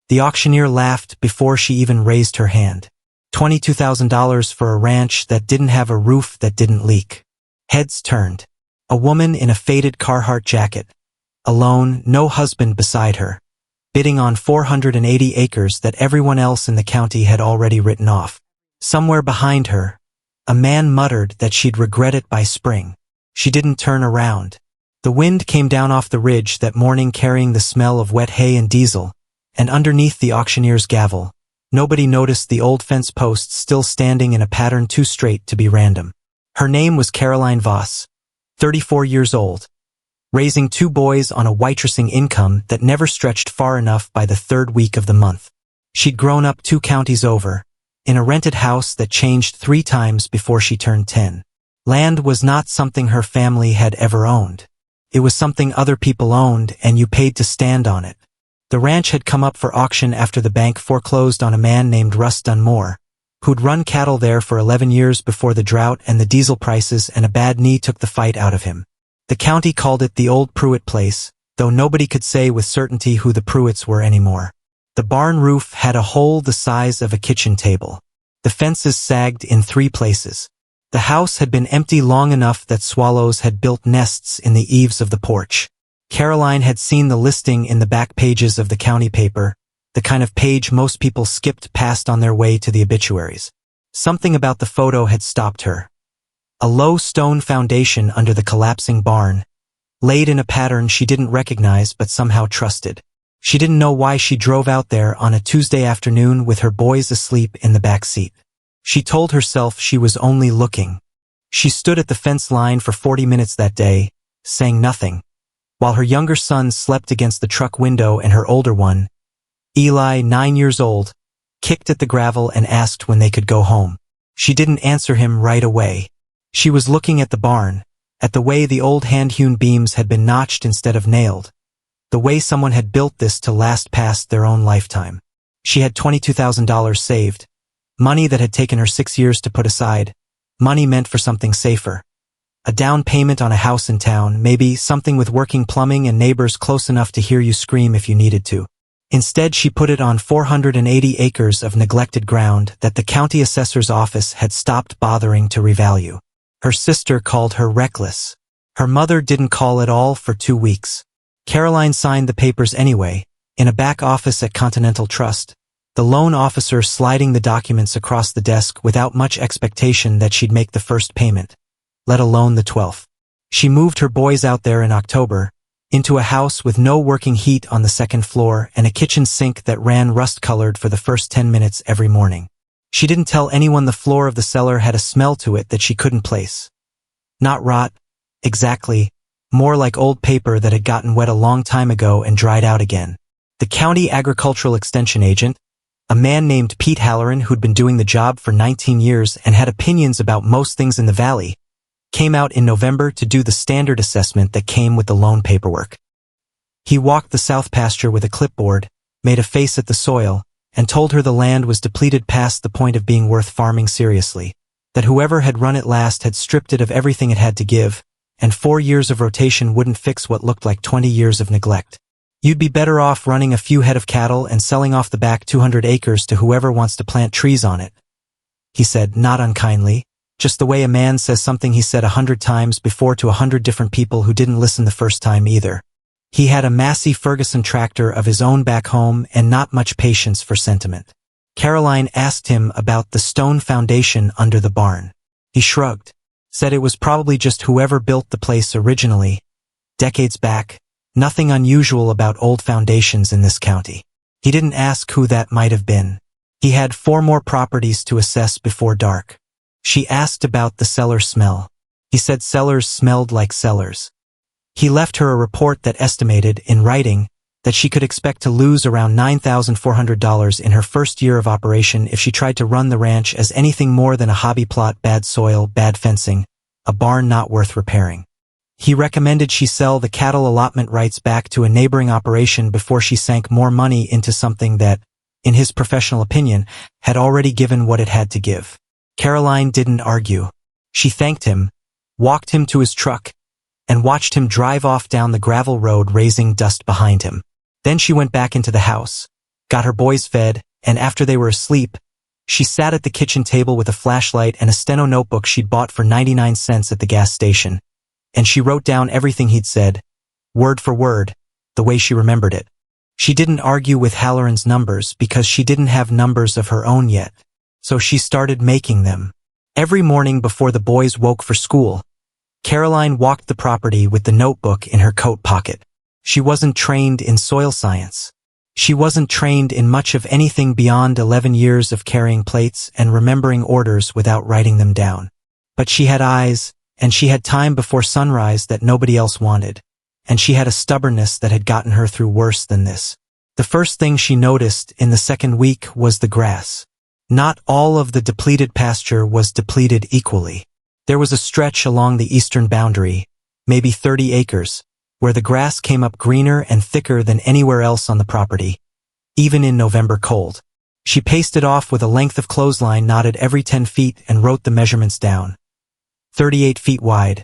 The auctioneer laughed before she even raised her hand. $22,000 for a ranch that didn't have a roof that didn't leak. Heads turned. A woman in a faded Carhartt jacket, alone, no husband beside her, bidding on 480 acres that everyone else in the county had already written off. Somewhere behind her, a man muttered that she'd regret it by spring. She didn't turn around. The wind came down off the ridge that morning carrying the smell of wet hay and diesel, and underneath the auctioneer's gavel, nobody noticed the old fence posts still standing in a pattern too straight to be random. Her name was Caroline Voss, 34 years old, raising 2 boys on a waitressing income that never stretched far enough by the 3rd week of the month. She'd grown up 2 counties over, in a rented house that changed 3 times before she turned 10. Land was not something her family had ever owned. It was something other people owned and you paid to stand on it. The ranch had come up for auction after the bank foreclosed on a man named Russ Dunmore, who'd run cattle there for 11 years before the drought and the diesel prices and a bad knee took the fight out of him. The county called it the Old Pruitt Place, though nobody could say with certainty who the Pruitts were anymore. The barn roof had a hole the size of a kitchen table. The fences sagged in 3 places. The house had been empty long enough that swallows had built nests in the eaves of the porch. Caroline had seen the listing in the back pages of the county paper, the kind of page most people skipped past on their way to the obituaries. Something about the photo had stopped her. A low stone foundation under the collapsing barn, laid in a pattern she didn't recognize but somehow trusted. She didn't know why she drove out there on a Tuesday afternoon with her boys asleep in the back seat. She told herself she was only looking. She stood at the fence line for 40 minutes that day, saying nothing, while her younger son slept against the truck window and her older one, Eli, 9 years old, kicked at the gravel and asked when they could go home. She didn't answer him right away. She was looking at the barn, at the way the old hand-hewn beams had been notched instead of nailed, the way someone had built this to last past their own lifetime. She had $22,000 saved, money that had taken her 6 years to put aside, money meant for something safer. A down payment on a house in town, maybe something with working plumbing and neighbors close enough to hear you scream if you needed to. Instead, she put it on 480 acres of neglected ground that the county assessor's office had stopped bothering to revalue. Her sister called her reckless. Her mother didn't call at all for 2 weeks. Caroline signed the papers anyway, in a back office at Continental Trust, the loan officer sliding the documents across the desk without much expectation that she'd make the first payment, let alone the 12th. She moved her boys out there in October, into a house with no working heat on the 2nd floor and a kitchen sink that ran rust-colored for the first 10 minutes every morning. She didn't tell anyone the floor of the cellar had a smell to it that she couldn't place. Not rot, exactly, more like old paper that had gotten wet a long time ago and dried out again. The county agricultural extension agent, a man named Pete Halloran who'd been doing the job for 19 years and had opinions about most things in the valley, came out in November to do the standard assessment that came with the loan paperwork. He walked the south pasture with a clipboard, made a face at the soil, and told her the land was depleted past the point of being worth farming seriously, that whoever had run it last had stripped it of everything it had to give, and 4 years of rotation wouldn't fix what looked like 20 years of neglect. You'd be better off running a few head of cattle and selling off the back 200 acres to whoever wants to plant trees on it, he said, not unkindly, just the way a man says something he said 100 times before to 100 different people who didn't listen the first time either. He had a Massey Ferguson tractor of his own back home and not much patience for sentiment. Caroline asked him about the stone foundation under the barn. He shrugged, said it was probably just whoever built the place originally, decades back, nothing unusual about old foundations in this county. He didn't ask who that might have been. He had 4 more properties to assess before dark. She asked about the cellar smell. He said cellars smelled like cellars. He left her a report that estimated, in writing, that she could expect to lose around $9,400 in her first year of operation if she tried to run the ranch as anything more than a hobby plot, bad soil, bad fencing, a barn not worth repairing. He recommended she sell the cattle allotment rights back to a neighboring operation before she sank more money into something that, in his professional opinion, had already given what it had to give. Caroline didn't argue. She thanked him, walked him to his truck, and watched him drive off down the gravel road raising dust behind him. Then she went back into the house, got her boys fed, and after they were asleep, she sat at the kitchen table with a flashlight and a steno notebook she'd bought for 99 cents at the gas station, and she wrote down everything he'd said, word for word, the way she remembered it. She didn't argue with Halloran's numbers because she didn't have numbers of her own yet, so she started making them. Every morning before the boys woke for school, Caroline walked the property with the notebook in her coat pocket. She wasn't trained in soil science. She wasn't trained in much of anything beyond 11 years of carrying plates and remembering orders without writing them down. But she had eyes, and she had time before sunrise that nobody else wanted, and she had a stubbornness that had gotten her through worse than this. The first thing she noticed in the second week was the grass. Not all of the depleted pasture was depleted equally. There was a stretch along the eastern boundary, maybe 30 acres, where the grass came up greener and thicker than anywhere else on the property, even in November cold. She paced it off with a length of clothesline knotted every 10 feet and wrote the measurements down. 38 feet wide,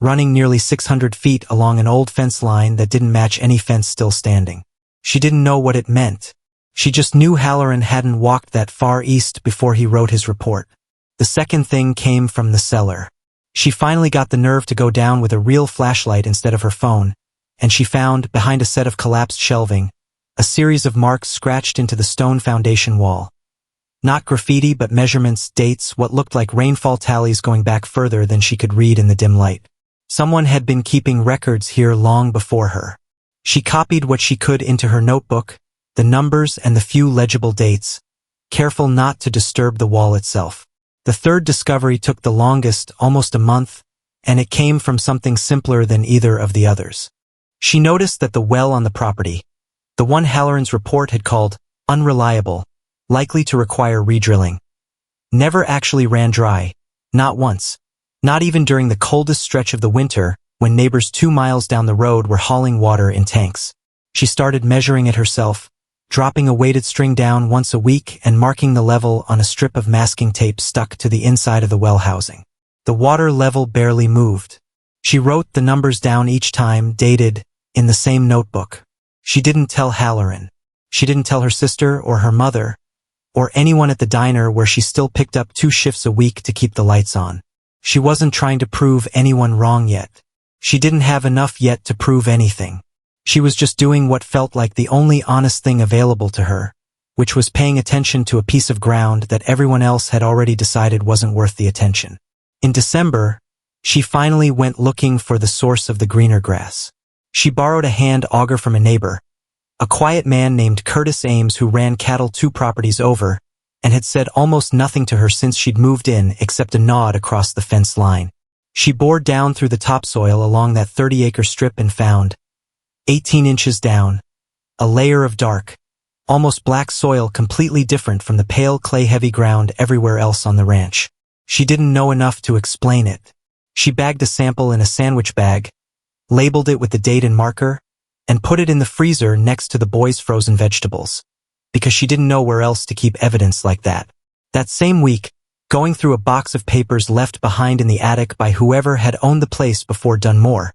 running nearly 600 feet along an old fence line that didn't match any fence still standing. She didn't know what it meant. She just knew Halloran hadn't walked that far east before he wrote his report. The second thing came from the cellar. She finally got the nerve to go down with a real flashlight instead of her phone, and she found, behind a set of collapsed shelving, a series of marks scratched into the stone foundation wall. Not graffiti, but measurements, dates, what looked like rainfall tallies going back further than she could read in the dim light. Someone had been keeping records here long before her. She copied what she could into her notebook, the numbers and the few legible dates, careful not to disturb the wall itself. The third discovery took the longest, almost a month, and it came from something simpler than either of the others. She noticed that the well on the property, the one Halloran's report had called unreliable, likely to require redrilling, never actually ran dry, not once, not even during the coldest stretch of the winter when neighbors 2 miles down the road were hauling water in tanks. She started measuring it herself, dropping a weighted string down once a week and marking the level on a strip of masking tape stuck to the inside of the well housing. The water level barely moved. She wrote the numbers down each time, dated, in the same notebook. She didn't tell Halloran. She didn't tell her sister or her mother, or anyone at the diner where she still picked up 2 shifts a week to keep the lights on. She wasn't trying to prove anyone wrong yet. She didn't have enough yet to prove anything. She was just doing what felt like the only honest thing available to her, which was paying attention to a piece of ground that everyone else had already decided wasn't worth the attention. In December, she finally went looking for the source of the greener grass. She borrowed a hand auger from a neighbor, a quiet man named Curtis Ames who ran cattle 2 properties over, and had said almost nothing to her since she'd moved in except a nod across the fence line. She bored down through the topsoil along that 30-acre strip and found, 18 inches down, a layer of dark, almost black soil completely different from the pale clay-heavy ground everywhere else on the ranch. She didn't know enough to explain it. She bagged a sample in a sandwich bag, labeled it with the date and marker, and put it in the freezer next to the boys' frozen vegetables, because she didn't know where else to keep evidence like that. That same week, going through a box of papers left behind in the attic by whoever had owned the place before Dunmore,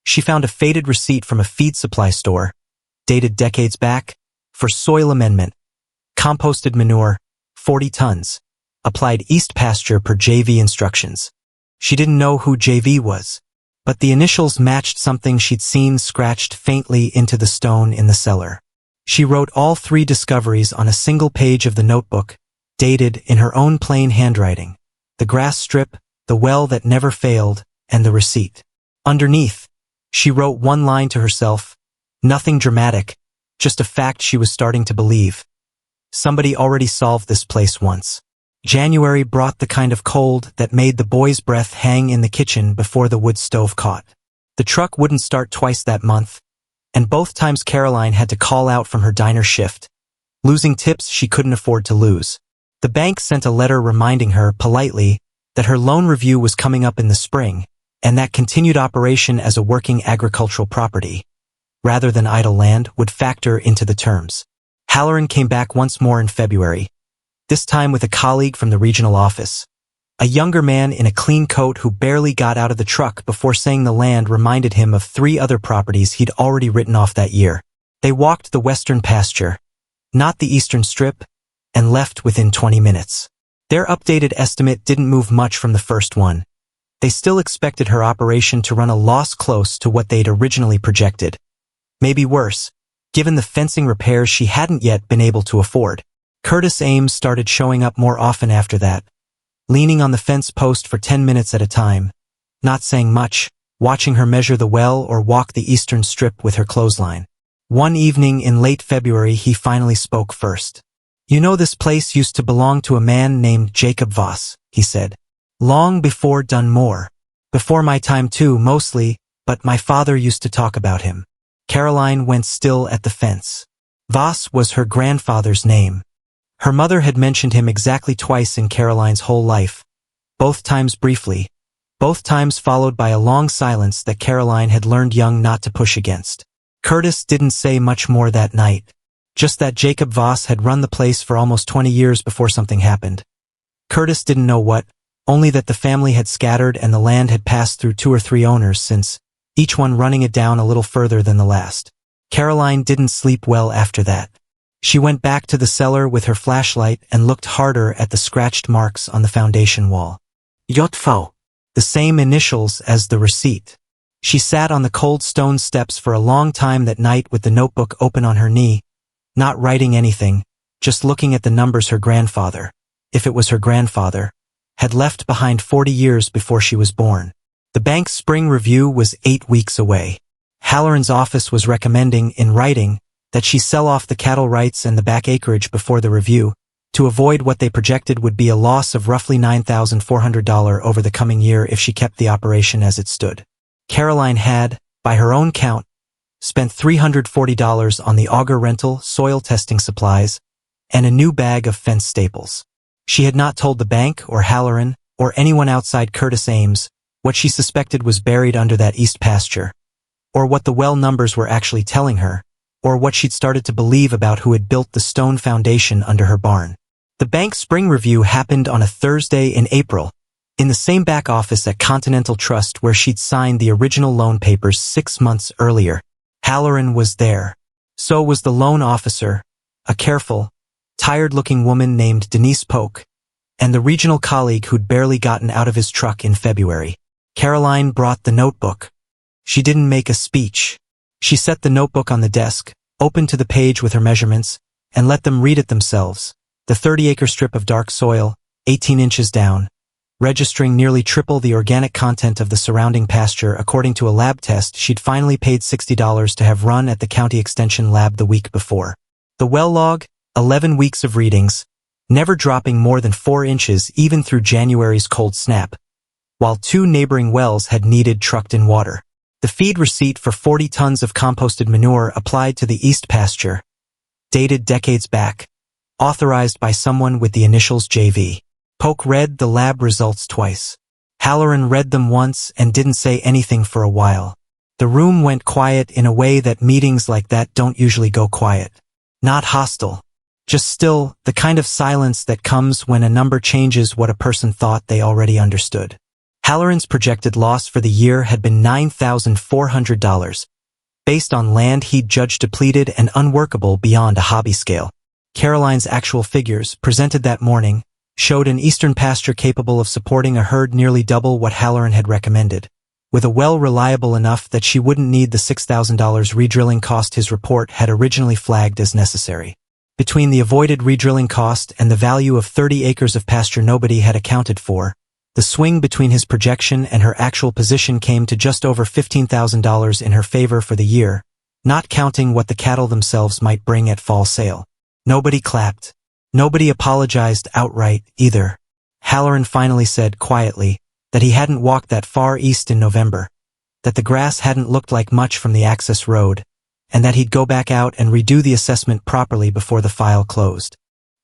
she found a faded receipt from a feed supply store, dated decades back, for soil amendment, composted manure, 40 tons, applied east pasture per JV instructions. She didn't know who JV was, but the initials matched something she'd seen scratched faintly into the stone in the cellar. She wrote all 3 discoveries on a single page of the notebook, dated in her own plain handwriting, the grass strip, the well that never failed, and the receipt. Underneath, she wrote one line to herself, nothing dramatic, just a fact she was starting to believe. Somebody already solved this place once. January brought the kind of cold that made the boys' breath hang in the kitchen before the wood stove caught. The truck wouldn't start twice that month, and both times Caroline had to call out from her diner shift, losing tips she couldn't afford to lose. The bank sent a letter reminding her, politely, that her loan review was coming up in the spring, and that continued operation as a working agricultural property, rather than idle land, would factor into the terms. Halloran came back once more in February, this time with a colleague from the regional office, a younger man in a clean coat who barely got out of the truck before saying the land reminded him of 3 other properties he'd already written off that year. They walked the western pasture, not the eastern strip, and left within 20 minutes. Their updated estimate didn't move much from the first one. They still expected her operation to run a loss close to what they'd originally projected. Maybe worse, given the fencing repairs she hadn't yet been able to afford. Curtis Ames started showing up more often after that, leaning on the fence post for 10 minutes at a time, not saying much, watching her measure the well or walk the eastern strip with her clothesline. One evening in late February he finally spoke first. "You know, this place used to belong to a man named Jacob Voss," he said. "Long before Dunmore. Before my time too, mostly, but my father used to talk about him." Caroline went still at the fence. Voss was her grandfather's name. Her mother had mentioned him exactly twice in Caroline's whole life, both times briefly, both times followed by a long silence that Caroline had learned young not to push against. Curtis didn't say much more that night, just that Jacob Voss had run the place for almost 20 years before something happened. Curtis didn't know what, only that the family had scattered and the land had passed through 2 or 3 owners since, each one running it down a little further than the last. Caroline didn't sleep well after that. She went back to the cellar with her flashlight and looked harder at the scratched marks on the foundation wall. JV, the same initials as the receipt. She sat on the cold stone steps for a long time that night with the notebook open on her knee, not writing anything, just looking at the numbers her grandfather, if it was her grandfather, had left behind 40 years before she was born. The bank's spring review was 8 weeks away. Halloran's office was recommending, in writing, that she sell off the cattle rights and the back acreage before the review, to avoid what they projected would be a loss of roughly $9,400 over the coming year if she kept the operation as it stood. Caroline had, by her own count, spent $340 on the auger rental, soil testing supplies, and a new bag of fence staples. She had not told the bank or Halloran or anyone outside Curtis Ames what she suspected was buried under that east pasture, or what the well numbers were actually telling her, or what she'd started to believe about who had built the stone foundation under her barn. The bank's spring review happened on a Thursday in April, in the same back office at Continental Trust where she'd signed the original loan papers 6 months earlier. Halloran was there. So was the loan officer, a careful, tired-looking woman named Denise Polk, and the regional colleague who'd barely gotten out of his truck in February. Caroline brought the notebook. She didn't make a speech. She set the notebook on the desk, opened to the page with her measurements, and let them read it themselves. The 30-acre strip of dark soil, 18 inches down, registering nearly triple the organic content of the surrounding pasture according to a lab test she'd finally paid $60 to have run at the county extension lab the week before. The well log, 11 weeks of readings, never dropping more than 4 inches even through January's cold snap, while 2 neighboring wells had needed trucked-in water. The feed receipt for 40 tons of composted manure applied to the east pasture, dated decades back, authorized by someone with the initials JV. Polk read the lab results twice. Halloran read them once and didn't say anything for a while. The room went quiet in a way that meetings like that don't usually go quiet. Not hostile. Just still, the kind of silence that comes when a number changes what a person thought they already understood. Halloran's projected loss for the year had been $9,400, based on land he'd judged depleted and unworkable beyond a hobby scale. Caroline's actual figures, presented that morning, showed an eastern pasture capable of supporting a herd nearly double what Halloran had recommended, with a well reliable enough that she wouldn't need the $6,000 redrilling cost his report had originally flagged as necessary. Between the avoided redrilling cost and the value of 30 acres of pasture nobody had accounted for, the swing between his projection and her actual position came to just over $15,000 in her favor for the year, not counting what the cattle themselves might bring at fall sale. Nobody clapped. Nobody apologized outright, either. Halloran finally said quietly that he hadn't walked that far east in November, that the grass hadn't looked like much from the access road, and that he'd go back out and redo the assessment properly before the file closed.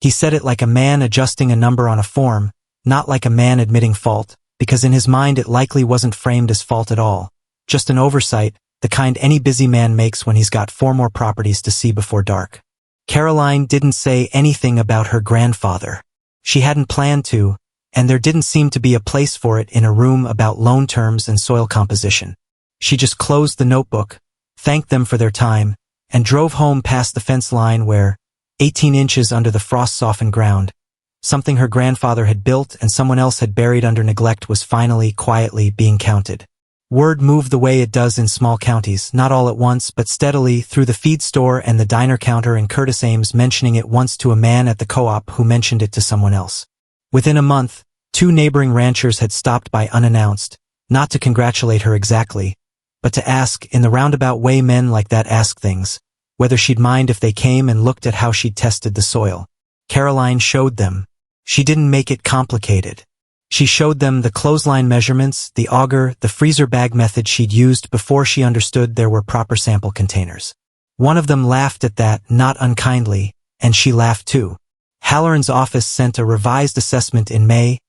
He said it like a man adjusting a number on a form, not like a man admitting fault, because in his mind it likely wasn't framed as fault at all, just an oversight, the kind any busy man makes when he's got 4 more properties to see before dark. Caroline didn't say anything about her grandfather. She hadn't planned to, and there didn't seem to be a place for it in a room about loan terms and soil composition. She just closed the notebook, thanked them for their time, and drove home past the fence line where, 18 inches under the frost-softened ground. Something her grandfather had built and someone else had buried under neglect was finally, quietly being counted. Word moved the way it does in small counties, not all at once, but steadily, through the feed store and the diner counter, and Curtis Ames mentioning it once to a man at the co-op who mentioned it to someone else. Within a month, 2 neighboring ranchers had stopped by unannounced, not to congratulate her exactly, but to ask, in the roundabout way men like that ask things, whether she'd mind if they came and looked at how she'd tested the soil. Caroline showed them. She didn't make it complicated. She showed them the clothesline measurements, the auger, the freezer bag method she'd used before she understood there were proper sample containers. One of them laughed at that, not unkindly, and she laughed too. Halloran's office sent a revised assessment in May,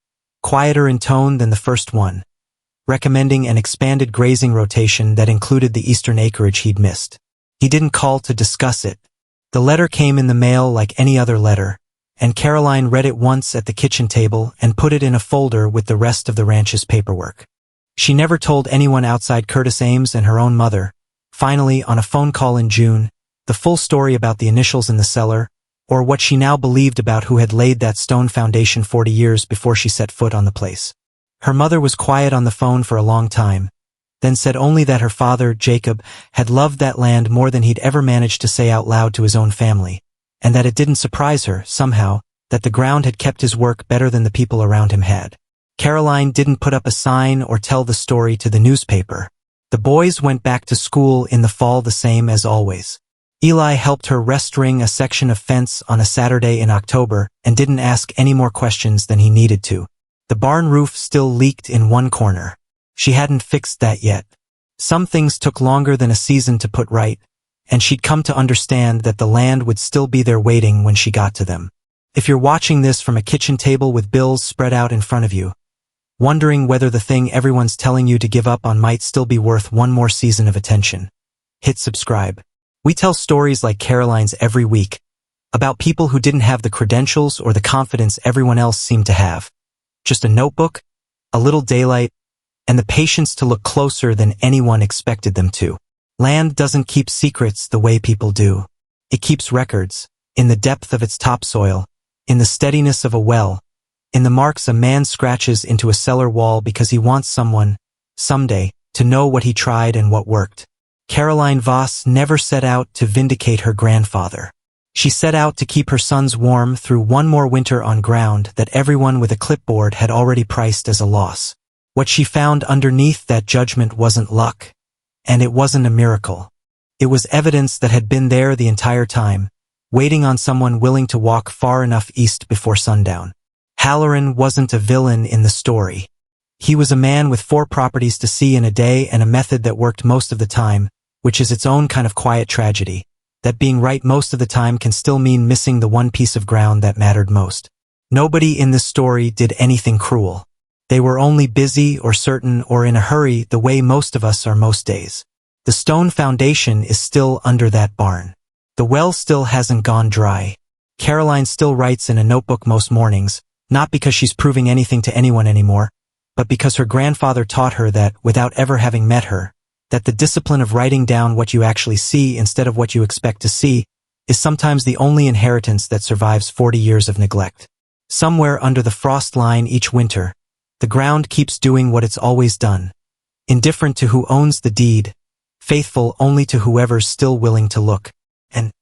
quieter in tone than the first one, recommending an expanded grazing rotation that included the eastern acreage he'd missed. He didn't call to discuss it. The letter came in the mail like any other letter, and Caroline read it once at the kitchen table and put it in a folder with the rest of the ranch's paperwork. She never told anyone outside Curtis Ames and her own mother. Finally, on a phone call in June, the full story about the initials in the cellar, or what she now believed about who had laid that stone foundation 40 years before she set foot on the place. Her mother was quiet on the phone for a long time, then said only that her father, Jacob, had loved that land more than he'd ever managed to say out loud to his own family, and that it didn't surprise her, somehow, that the ground had kept his work better than the people around him had. Caroline didn't put up a sign or tell the story to the newspaper. The boys went back to school in the fall the same as always. Eli helped her rest-ring a section of fence on a Saturday in October and didn't ask any more questions than he needed to. The barn roof still leaked in one corner. She hadn't fixed that yet. Some things took longer than a season to put right, and she'd come to understand that the land would still be there waiting when she got to them. If you're watching this from a kitchen table with bills spread out in front of you, wondering whether the thing everyone's telling you to give up on might still be worth one more season of attention, hit subscribe. We tell stories like Caroline's every week, about people who didn't have the credentials or the confidence everyone else seemed to have. Just a notebook, a little daylight, and the patience to look closer than anyone expected them to. Land doesn't keep secrets the way people do. It keeps records, in the depth of its topsoil, in the steadiness of a well, in the marks a man scratches into a cellar wall because he wants someone, someday, to know what he tried and what worked. Caroline Voss never set out to vindicate her grandfather. She set out to keep her sons warm through one more winter on ground that everyone with a clipboard had already priced as a loss. What she found underneath that judgment wasn't luck. And it wasn't a miracle. It was evidence that had been there the entire time, waiting on someone willing to walk far enough east before sundown. Halloran wasn't a villain in the story. He was a man with 4 properties to see in a day and a method that worked most of the time, which is its own kind of quiet tragedy, that being right most of the time can still mean missing the one piece of ground that mattered most. Nobody in this story did anything cruel. They were only busy or certain or in a hurry the way most of us are most days. The stone foundation is still under that barn. The well still hasn't gone dry. Caroline still writes in a notebook most mornings, not because she's proving anything to anyone anymore, but because her grandfather taught her that, without ever having met her, that the discipline of writing down what you actually see instead of what you expect to see is sometimes the only inheritance that survives 40 years of neglect. Somewhere under the frost line each winter, the ground keeps doing what it's always done, indifferent to who owns the deed, faithful only to whoever's still willing to look. And